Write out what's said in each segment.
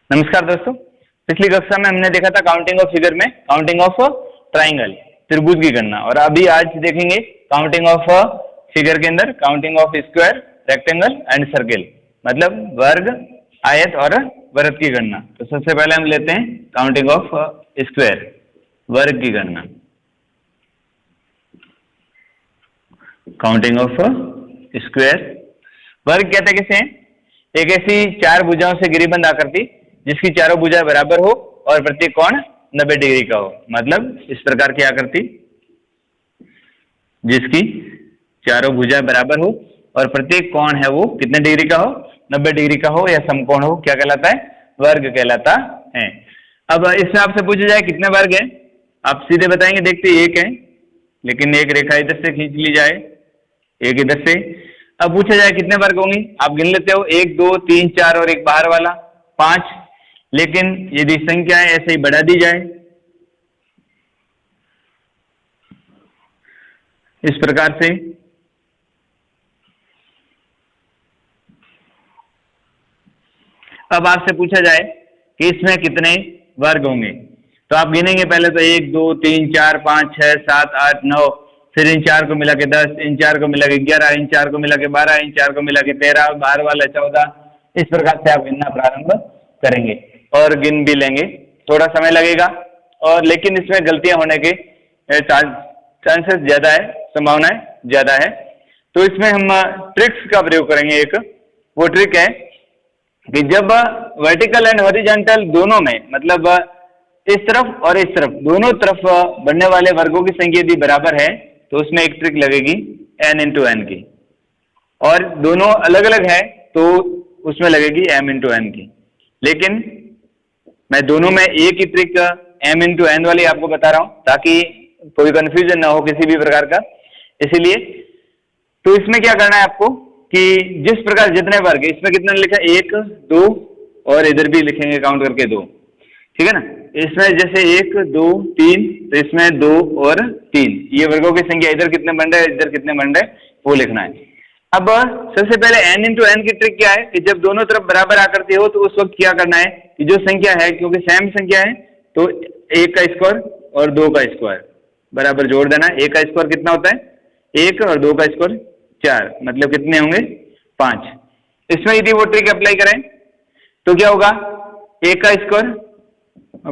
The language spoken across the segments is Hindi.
नमस्कार दोस्तों, पिछली कक्षा में हमने देखा था काउंटिंग ऑफ फिगर में काउंटिंग ऑफ ट्राइंगल त्रिभुज की गणना, और अभी आज देखेंगे काउंटिंग ऑफ फिगर के अंदर counting of square, rectangle and circle, मतलब वर्ग, आयत और वृत्त की गणना। तो सबसे पहले हम लेते हैं काउंटिंग ऑफ स्क्वायर, वर्ग की गणना। काउंटिंग ऑफ स्क्वायर, वर्ग कहते किसे हैं? एक ऐसी चार भुजाओं से गिरिबंध आकृति जिसकी चारों भुजाएं बराबर हो और प्रत्येक कोण 90 डिग्री का हो। मतलब इस प्रकार की आकृति जिसकी चारों भुजाएं बराबर हो और प्रत्येक कोण है वो कितने डिग्री का हो? 90 डिग्री का हो या समकोण हो, क्या कहलाता है? वर्ग कहलाता है। अब इसमें आपसे पूछा जाए कितने वर्ग हैं, आप सीधे बताएंगे देखते एक है, लेकिन एक रेखा इधर से खींच ली जाए, एक इधर से। अब पूछा जाए कितने वर्ग होंगे, आप गिन लेते हो 1 2 3 4 और एक बाहर वाला 5, लेकिन यदि संख्याएं ऐसे ही बढ़ा दी जाए इस प्रकार से, अब आपसे पूछा जाए कि इसमें कितने वर्ग होंगे, तो आप गिनेंगे पहले तो 1 2 3 4 5 6 7 8 9, फिर इन चार को मिला के 10, इन चार को मिला के 11, इन चार को मिला के 12, इन चार को मिला के 13, बाहर वाला 14। इस प्रकार से आप गिनना प्रारंभ करेंगे और गिन भी लेंगे। थोड़ा समय लगेगा और लेकिन इसमें गलतियां होने के चांसेस ज्यादा है, संभावनाएं ज्यादा है। तो इसमें हम ट्रिक्स का प्रयोग करेंगे। एक वो ट्रिक है कि जब वर्टिकल एंड हॉरिजॉन्टल दोनों में, मतलब इस तरफ और इस तरफ दोनों तरफ बनने वाले वर्गों की संख्या यदि बराबर है तो उसमें एक ट्रिक लगेगी n इंटू एन की, और दोनों अलग अलग है तो उसमें लगेगी m इंटू एन की। लेकिन मैं दोनों में एक ही ट्रिक m इंटू एन वाली आपको बता रहा हूं ताकि कोई कंफ्यूजन ना हो किसी भी प्रकार का। इसीलिए तो इसमें क्या करना है आपको कि जिस प्रकार जितने वर्ग, इसमें कितने लिखा है 1 2 और इधर भी लिखेंगे काउंट करके 2, ठीक है ना। इसमें जैसे 1 2 3, तो इसमें 2 और 3, ये वर्गों की संख्या, इधर कितने बन रहे, इधर कितने बन रहे, वो लिखना है। अब सबसे पहले n इंटू एन की ट्रिक क्या है कि जब दोनों तरफ बराबर आकृति हो तो उस वक्त क्या करना है कि जो संख्या है, क्योंकि सेम संख्या है तो 1 का स्क्वायर और 2 का स्क्वायर बराबर जोड़ देना। 1 का स्क्वायर कितना होता है? 1 और 2 का स्क्वायर 4, मतलब कितने होंगे? 5। इसमें यदि वो ट्रिक अप्लाई करें तो क्या होगा? 1 का स्क्वायर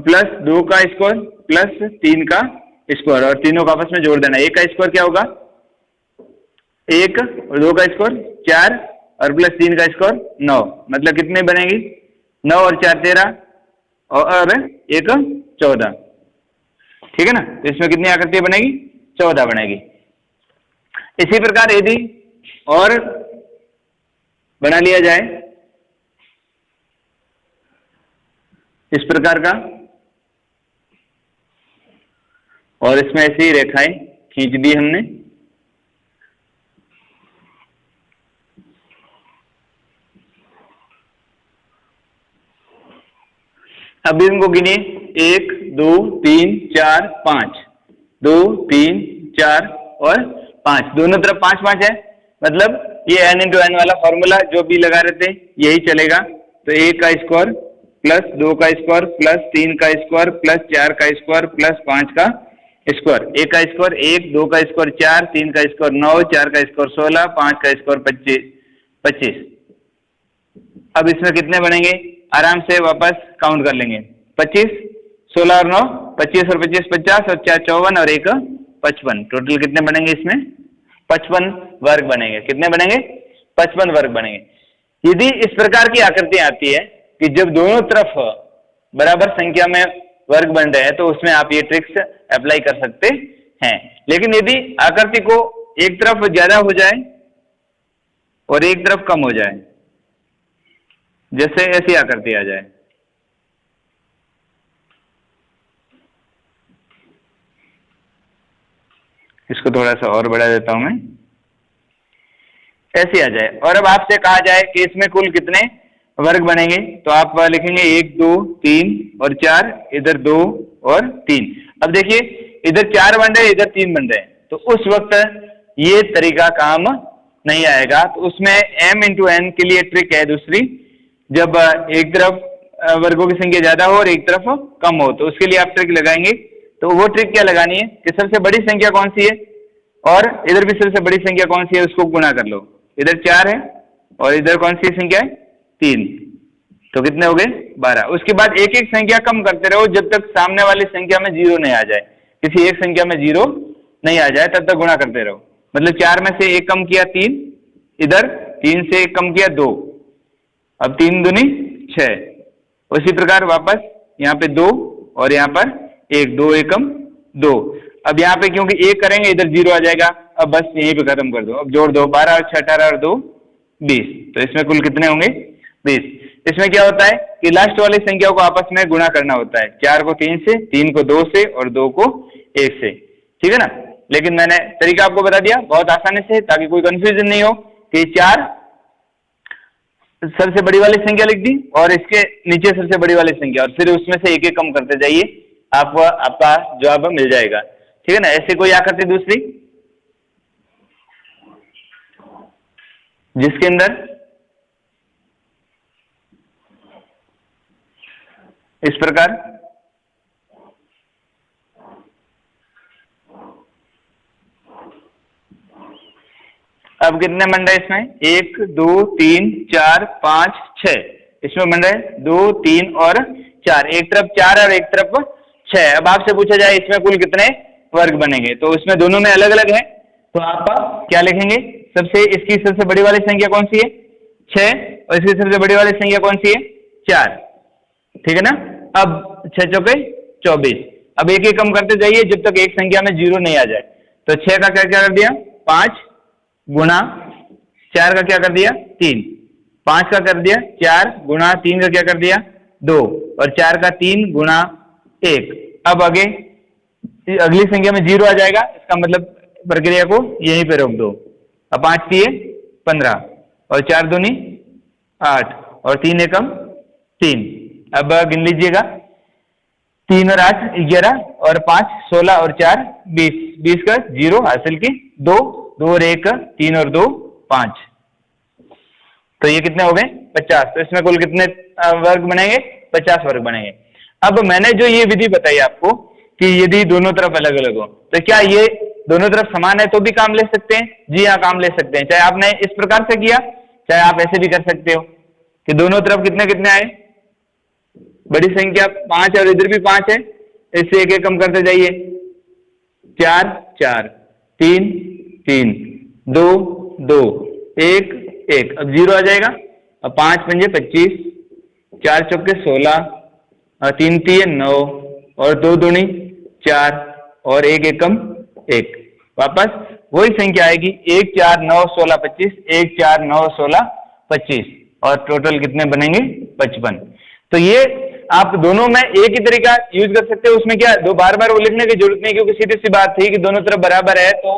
प्लस 2 का स्क्वायर प्लस 3 का स्क्वायर, और तीनों को आपस में जोड़ देना। 1 का स्क्वायर क्या होगा? 1 और 2 का स्क्वायर 4 और प्लस 3 का स्क्वायर 9, मतलब कितने बनेगी? 9 और 4 13 और 1 14, ठीक है ना। तो इसमें कितनी आकृति बनेगी? 14 बनेगी। इसी प्रकार यदि और बना लिया जाए इस प्रकार का, और इसमें ऐसी रेखाएं खींच दी हमने, अब इनको गिनिए 1 2 3 4 5, 2 3 4 और 5, दोनों तरफ 5 5 है, मतलब ये n इंटू एन वाला फॉर्मूला जो भी लगा रहे थे यही चलेगा। तो 1 का स्क्वायर प्लस 2 का स्क्वायर प्लस 3 का स्क्वायर प्लस 4 का स्क्वायर प्लस 5 का स्क्वायर। 1 का स्क्वायर 1, 2 का स्क्वायर 4, 3 का स्क्वायर 9, 4 का स्क्वायर 16, 5 का स्क्वायर 25। अब इसमें कितने बनेंगे? आराम से वापस काउंट कर लेंगे। 25, 16 और 9 25 और 25 50 और 4 54 और 1 55, टोटल कितने बनेंगे? इसमें 55 वर्ग बनेंगे। कितने बनेंगे? 55 वर्ग बनेंगे। यदि इस प्रकार की आकृति आती है कि जब दोनों तरफ बराबर संख्या में वर्ग बन रहे हैं तो उसमें आप ये ट्रिक्स अप्लाई कर सकते हैं। लेकिन यदि आकृति को एक तरफ ज्यादा हो जाए और एक तरफ कम हो जाए, जैसे ऐसी आकृति आ जाए, इसको थोड़ा सा और बढ़ा देता हूं मैं, ऐसी आ जाए, और अब आपसे कहा जाए कि इसमें कुल कितने वर्ग बनेंगे, तो आप लिखेंगे 1 2 3 और 4, इधर 2 और 3। अब देखिए इधर 4 बन रहे, इधर 3 बन रहे, तो उस वक्त ये तरीका काम नहीं आएगा। तो उसमें m इंटू एन के लिए ट्रिक है दूसरी, जब एक तरफ वर्गों की संख्या ज्यादा हो और एक तरफ कम हो, तो उसके लिए आप ट्रिक लगाएंगे। तो वो ट्रिक क्या लगानी है कि सबसे बड़ी संख्या कौन सी है और इधर भी सबसे बड़ी संख्या कौन सी है, उसको गुणा कर लो। इधर 4 है और इधर कौन सी संख्या है, 3, तो कितने हो गए 12। उसके बाद एक एक संख्या कम करते रहो जब तक सामने वाली संख्या में 0 नहीं आ जाए, किसी एक संख्या में 0 नहीं आ जाए तब तक गुणा करते रहो। मतलब 4 में से 1 कम किया 3, इधर 3 से 1 कम किया 2, अब 3 दूनी 6। उसी प्रकार वापस यहाँ पे 2 और यहाँ पर 1, 2 एकम 2। अब यहाँ पे क्योंकि 1 करेंगे इधर 0 आ जाएगा, अब बस यहीं पे खत्म कर दो। अब जोड़ दो, 12 और 6 18 और 2 20, तो इसमें कुल कितने होंगे 20। इसमें क्या होता है कि लास्ट वाली संख्याओं को आपस में गुणा करना होता है, 4 को 3 से, 3 को 2 से और 2 को 1 से, ठीक है ना। लेकिन मैंने तरीका आपको बता दिया बहुत आसानी से, ताकि कोई कंफ्यूजन नहीं हो कि 4 सबसे बड़ी वाली संख्या लिख दी और इसके नीचे सबसे बड़ी वाली संख्या, और फिर उसमें से एक एक कम करते जाइए, आपको आपका जवाब मिल जाएगा, ठीक है ना। ऐसे कोई आकृति दूसरी जिसके अंदर इस प्रकार अब कितने मंडे इसमें 1 2 3 4 5 6, इसमें मंडे 2 3 और 4, एक तरफ 4 और एक तरफ 6। अब आपसे पूछा जाए इसमें कुल कितने वर्ग बनेंगे, तो उसमें दोनों में अलग अलग है, तो आप क्या लिखेंगे, इसकी सबसे बड़ी वाली संख्या कौन सी है 6 और इसकी सबसे बड़ी वाली संख्या कौन सी है 4, ठीक है ना। अब 6 चौके 24, अब एक एक कम करते जाइए जब तक एक संख्या में 0 नहीं आ जाए। तो 6 का क्या क्या कर दिया 5 गुणा 4 का क्या कर दिया 3, 5 का कर दिया 4 गुणा 3 का क्या कर दिया 2 और 4 का 3 गुणा 1। अब आगे अगली संख्या में 0 आ जाएगा, इसका मतलब प्रक्रिया को यहीं पे रोक दो। अब 5 दिए 15 और 4 दूनी 8 और 3 एकम 3। अब गिन लीजिएगा 3 और 8 11 और 5 16 और 4 20, 20 का 0 हासिल की 2 और 1 3 और 2 5, तो ये कितने हो गए 50। तो इसमें कुल कितने वर्ग बनेंगे 50 वर्ग बनेंगे। अब मैंने जो ये विधि बताई आपको कि यदि दोनों तरफ अलग अलग हो, तो क्या ये दोनों तरफ समान है तो भी काम ले सकते हैं? जी हाँ, काम ले सकते हैं। चाहे आपने इस प्रकार से किया, चाहे आप ऐसे भी कर सकते हो कि दोनों तरफ कितने कितने आए, बड़ी संख्या 5 और इधर भी 5 है, इससे एक एक कम करते जाइए, 4 4 3 3 2 2 1 1, अब 0 आ जाएगा। अब 5 पंजे 25, 4 चौके 16 और 3 3 9 और 2 दूनी 4 और 1 एकम 1। वापस वही संख्या आएगी 1 4 9 16 25, 1 4 9 16 25 और टोटल कितने बनेंगे 55। तो ये आप दोनों में एक ही तरीका यूज कर सकते हो, उसमें क्या दो बार बार वो लिखने की जरूरत नहीं, क्योंकि सीधी सी बात थी कि दोनों तरफ बराबर है, तो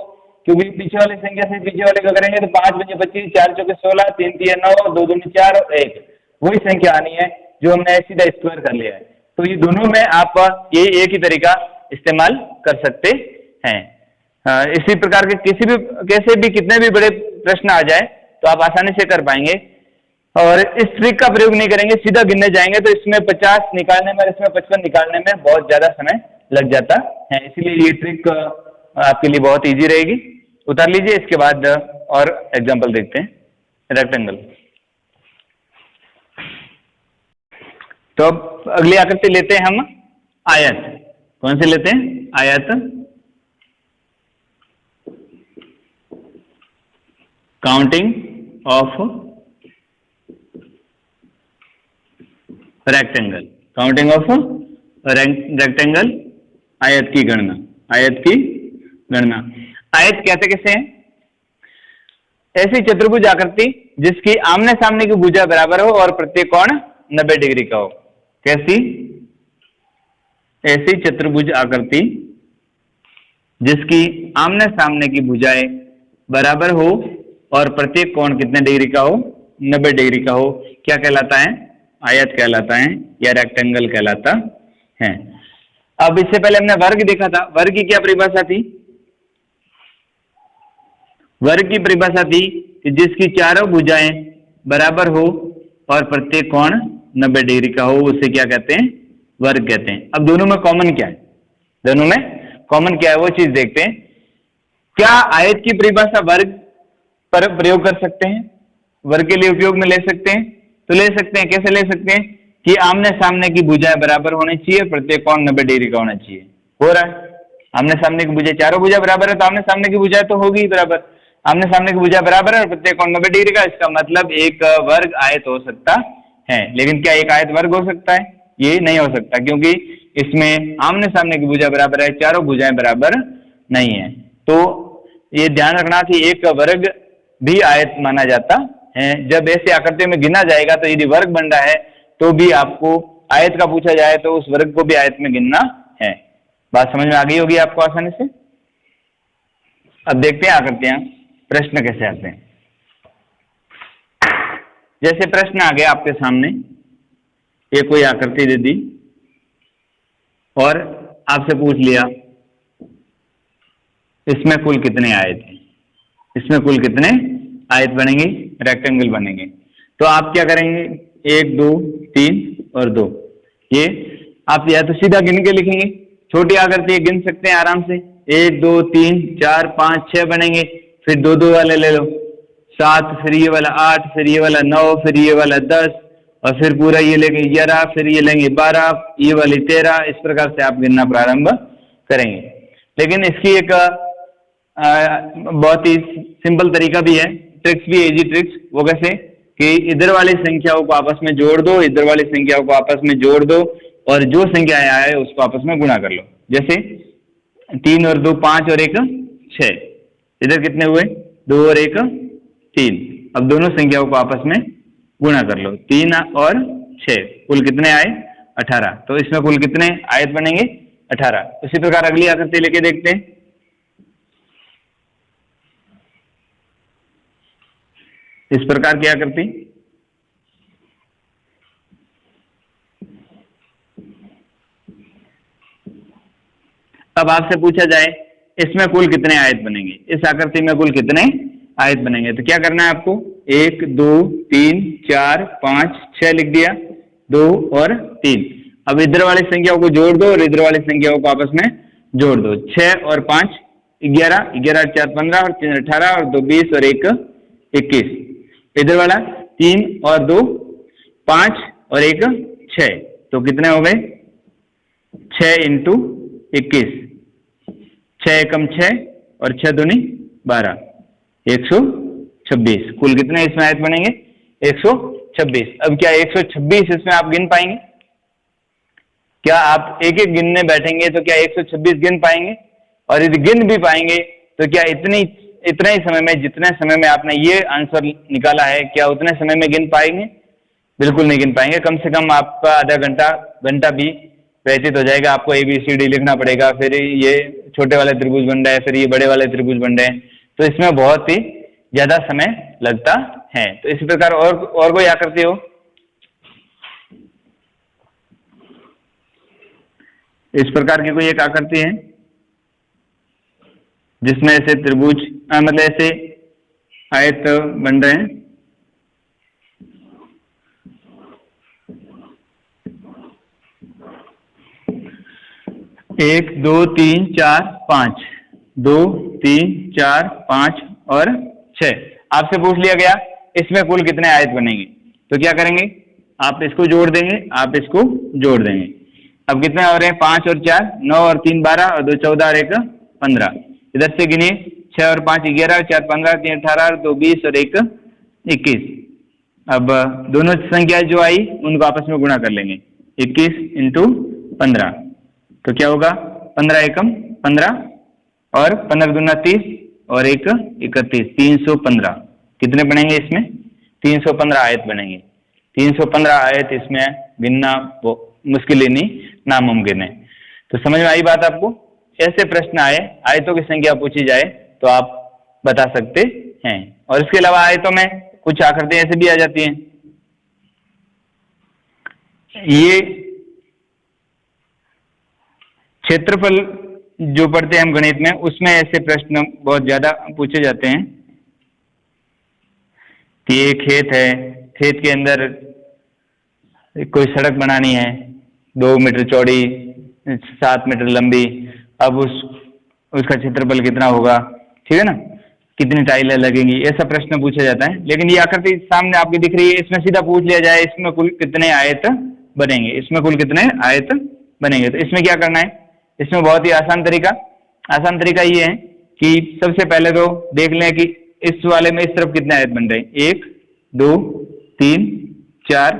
क्योंकि पीछे वाली संख्या से पीछे वाले को करेंगे तो 5 पंजे 25, 4 चौके 16, 3 3 9 2 दूनी 4 और 1, वही संख्या आनी है जो हमने सीधा स्क्वायर कर लिया है। तो ये दोनों में आप यही एक ही तरीका इस्तेमाल कर सकते हैं। इसी प्रकार के कैसे भी कितने भी बड़े प्रश्न आ जाए तो आप आसानी से कर पाएंगे, और इस ट्रिक का प्रयोग नहीं करेंगे, सीधा गिनने जाएंगे तो इसमें 50 निकालने में, इसमें 55 निकालने में बहुत ज्यादा समय लग जाता है। इसीलिए ये ट्रिक आपके लिए बहुत इजी रहेगी। उतार लीजिए, इसके बाद और एग्जांपल देखते हैं। रेक्टेंगल, तो अब अगली आकृति लेते हैं हम आयत। कौन से लेते हैं? आयत। Counting of rectangle, counting of rectangle, आयत की गणना, आयत की गणना। आयत कहते कैसे हैं? ऐसी चतुर्भुज आकृति जिसकी आमने सामने की भुजा बराबर हो और प्रत्येक कोण 90 डिग्री का हो। कैसी? ऐसी चतुर्भुज आकृति जिसकी आमने सामने की भुजाएं बराबर हो और प्रत्येक कोण कितने डिग्री का हो? 90 डिग्री का हो। क्या कहलाता है? आयत कहलाता है या रेक्टेंगल कहलाता है। अब इससे पहले हमने वर्ग देखा था। वर्ग की क्या परिभाषा थी? वर्ग की परिभाषा थी कि जिसकी चारों भुजाएं बराबर हो और प्रत्येक कोण 90 डिग्री का हो उसे क्या कहते हैं, वर्ग कहते हैं। अब दोनों में कॉमन क्या है, दोनों में कॉमन क्या है वो चीज देखते हैं। क्या आयत की परिभाषा वर्ग पर प्रयोग कर सकते हैं, वर्ग के लिए उपयोग में ले सकते हैं? तो ले सकते हैं। कैसे ले सकते हैं कि आमने सामने की भुजाएं बराबर होनी चाहिए, प्रत्येक कोण 90 डिग्री का होना चाहिए। हो रहा है, आमने सामने की भुजाएं, चारों भुजा बराबर है तो आमने सामने की भुजाएं तो होगी ही बराबर। आमने सामने की भुजा बराबर है और प्रत्येक कोण 90 डिग्री का, इसका मतलब एक वर्ग आयत हो सकता है। लेकिन क्या एक आयत वर्ग हो सकता है? ये नहीं हो सकता, क्योंकि इसमें आमने सामने की भुजा बराबर है, चारों भुजाएं बराबर नहीं है। तो ये ध्यान रखना कि एक वर्ग भी आयत माना जाता है। जब ऐसे आकृतियों में गिना जाएगा तो यदि वर्ग बन रहा है तो भी आपको आयत का पूछा जाए तो उस वर्ग को भी आयत में गिनना है। बात समझ में आ गई होगी आपको आसानी से। अब देखते हैं आकृतियां, प्रश्न कैसे आते हैं। जैसे प्रश्न आ गया आपके सामने, ये कोई आकृति दे दी और आपसे पूछ लिया इसमें कुल कितने आयत हैं, इसमें कुल कितने आयत बनेंगे, रेक्टेंगल बनेंगे। तो आप क्या करेंगे, 1 2 3 और 2, ये आप या तो सीधा गिन के लिखेंगे, छोटी आकृति गिन सकते हैं आराम से, 1 2 3 4 5 6 बनेंगे। फिर 2 2 वाले ले लो, 7, फिर ये वाला 8, फिर ये वाला 9, फिर ये वाला 10 और फिर पूरा ये लेंगे 11, फिर ये लेंगे 12, ये वाली 13। इस प्रकार से आप गिनना प्रारंभ करेंगे। लेकिन इसकी एक बहुत ही सिंपल तरीका भी है, ट्रिक्स भी, इजी ट्रिक्स। वो कैसे कि इधर वाली संख्याओं को आपस में जोड़ दो, इधर वाली संख्याओं को आपस में जोड़ दो और जो संख्या आए उसको आपस में गुणा कर लो। जैसे 3 और 2 5 और 1 6, इधर कितने हुए, 2 और 1 3। अब दोनों संख्याओं को आपस में गुणा कर लो, 3 और 6, कुल कितने आए 18। तो इसमें कुल कितने आयत बनेंगे 18। उसी प्रकार अगली आकृति लेके देखते हैं। इस प्रकार की आकृति, अब आपसे पूछा जाए इसमें कुल कितने आयत बनेंगे, इस आकृति में कुल कितने आयत बनेंगे। तो क्या करना है आपको, 1 2 3 4 5 6 लिख दिया, 2 और 3। अब इधर वाली संख्याओं को जोड़ दो और इधर वाली संख्याओं को आपस में जोड़ दो, 6 और 5 11, 11 और 4 15 और 3 18 और 2 20 और 1 21। इधर वाला 3 और 2 5 और 1 6, तो कितने हो गए 6 × 21, 6 एकम 6 और 6 दूनी 12, 126। कुल कितने इसमें आयत बनेंगे 126। अब क्या 126 इसमें आप गिन पाएंगे? क्या आप एक एक गिनने बैठेंगे तो क्या 126 गिन पाएंगे? और यदि गिन भी पाएंगे तो क्या इतने ही समय में, जितने समय में आपने ये आंसर निकाला है, क्या उतने समय में गिन पाएंगे? बिल्कुल नहीं गिन पाएंगे। कम से कम आपका आधा घंटा भी व्यतीत हो जाएगा। आपको ABCD लिखना पड़ेगा, फिर ये छोटे वाले त्रिभुज बन रहे हैं, फिर ये बड़े वाले त्रिभुज बन रहे हैं, तो इसमें बहुत ही ज्यादा समय लगता है। तो इसी प्रकार और कोई आकृति हो, इस प्रकार की कोई एक आकृति है जिसमें ऐसे त्रिभुज मतलब ऐसे आयत बन रहे हैं। एक 2 3 4 5, 2 3 4 5 और 6। आपसे पूछ लिया गया इसमें कुल कितने आयत बनेंगे, तो क्या करेंगे, आप इसको जोड़ देंगे, आप इसको जोड़ देंगे। अब कितने हो रहे हैं, 5 और 4 9 और 3 12 और 2 14 और 1 15। इधर से गिनिए, 6 और 5 11 और 4 15, 3 18 और 2 20 और 1 21। अब दोनों संख्या जो आई उनको आपस में गुणा कर लेंगे, 21 × 15, तो क्या होगा 15 एकम 15 और 15 दूना 30 और 1 31, 315। कितने बनेंगे इसमें, 315 आयत बनेंगे। 315 आयत इसमें गिनना मुश्किल ही नहीं, नामुमकिन है। तो समझ में आई बात आपको? ऐसे प्रश्न आए, आयतों की संख्या पूछी जाए तो आप बता सकते हैं। और इसके अलावा आयतों में कुछ आकृतियां ऐसे भी आ जाती हैं। ये क्षेत्रफल जो पढ़ते हैं हम गणित में, उसमें ऐसे प्रश्न बहुत ज्यादा पूछे जाते हैं कि ये खेत है, खेत के अंदर कोई सड़क बनानी है 2 मीटर चौड़ी 7 मीटर लंबी, अब उसका क्षेत्रफल कितना होगा, ठीक है ना, कितनी टाइलें लगेंगी, ऐसा प्रश्न पूछा जाता है। लेकिन ये आकृति सामने आपकी दिख रही है, इसमें सीधा पूछ लिया जाए इसमें कुल कितने आयत बनेंगे, इसमें कुल कितने आयत बनेंगे। तो इसमें क्या करना है, इसमें बहुत ही आसान तरीका ये है कि सबसे पहले तो देख लें कि इस वाले में इस तरफ कितने आयत बन रहे हैं, 1 2 3 4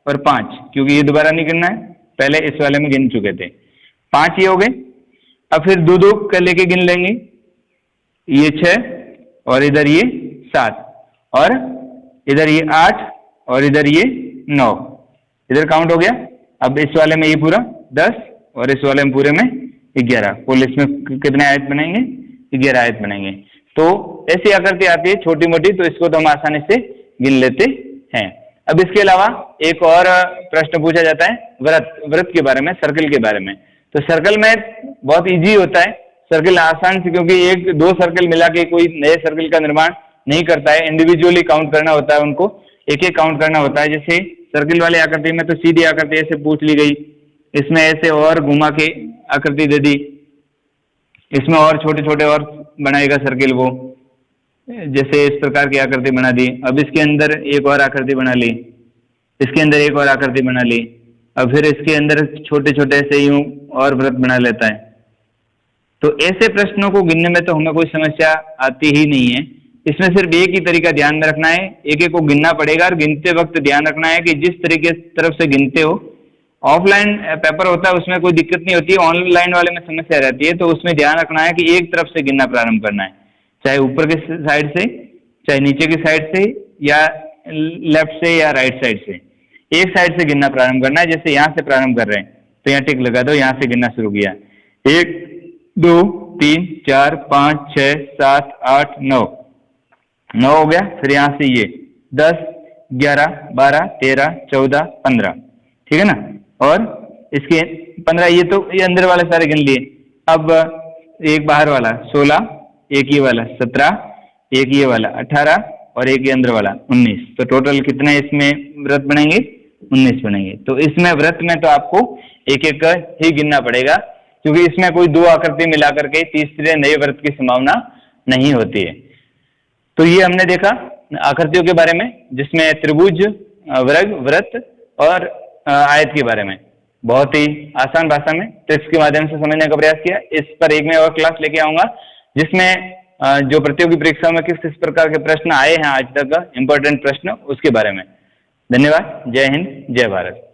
और 5, क्योंकि ये दोबारा नहीं गिनना है, पहले इस वाले में गिन चुके थे, 5 ये हो गए। अब फिर 2 कर लेके गिन लेंगे, ये 6 और इधर ये 7 और इधर ये 8 और इधर ये 9, इधर काउंट हो गया। अब इस वाले में ये पूरा 10 और इस वाले में पूरे में 11, कुल इसमें कितने आयत बनेंगे, 11 आयत बनेंगे। तो ऐसी आकृति आती है छोटी मोटी, तो इसको तो हम आसानी से गिन लेते हैं। अब इसके अलावा एक और प्रश्न पूछा जाता है वृत्त के बारे में, सर्कल के बारे में। तो सर्कल में बहुत इजी होता है, सर्कल आसान से, क्योंकि 1-2 सर्कल मिला के कोई नए सर्कल का निर्माण नहीं करता है, इंडिविजुअली काउंट करना होता है, उनको एक एक काउंट करना होता है। जैसे सर्कल वाली आकृति में तो सीधी आकृति ऐसे पूछ ली गई, इसमें ऐसे और घुमा के आकृति दे दी, इसमें और छोटे छोटे और बनाएगा सर्किल वो, जैसे इस प्रकार की आकृति बना दी। अब इसके अंदर एक और आकृति बना ली, इसके अंदर एक और आकृति बना ली, अब फिर इसके अंदर छोटे छोटे से यूं और वृत्त बना लेता है। तो ऐसे प्रश्नों को गिनने में तो हमें कोई समस्या आती ही नहीं है। इसमें सिर्फ एक ही तरीका ध्यान में रखना है, एक एक को गिनना पड़ेगा और गिनते वक्त ध्यान रखना है कि जिस तरीके तरफ से गिनते हो, ऑफलाइन पेपर होता है उसमें कोई दिक्कत नहीं होती है, ऑनलाइन वाले में समस्या रहती है। तो उसमें ध्यान रखना है कि एक तरफ से गिनना प्रारंभ करना है, चाहे ऊपर के साइड से, चाहे नीचे की साइड से, या लेफ्ट से या राइट साइड से, एक साइड से गिनना प्रारंभ करना है। जैसे यहाँ से प्रारंभ कर रहे हैं तो यहाँ टिक लगा दो, यहाँ से गिनना शुरू किया, 1 2 3 4 5 6 7 8 9 हो गया। फिर यहाँ से ये 10 11 12 13 14 15, ठीक है ना, और इसके 15, ये अंदर वाले सारे गिन लिए। अब एक बाहर वाला 16, एक ये वाला 17, एक ये वाला 18 और एक ये अंदर वाला 19। तो टोटल कितने इसमें व्रत बनेंगे, 19 बनेंगे। तो इसमें व्रत में तो आपको एक एक ही गिनना पड़ेगा, क्योंकि इसमें कोई 2 आकृति मिला करके तीसरे नए व्रत की संभावना नहीं होती है। तो ये हमने देखा आकृतियों के बारे में, जिसमें त्रिभुज, वर्ग, वृत्त और आयत के बारे में बहुत ही आसान भाषा में ट्रिक्स के माध्यम से समझने का प्रयास किया। इस पर एक मैं और क्लास लेके आऊंगा, जिसमें जो प्रतियोगी परीक्षा में किस प्रकार के प्रश्न आए हैं आज तक, इंपॉर्टेंट प्रश्न, उसके बारे में। धन्यवाद। जय हिंद, जय भारत।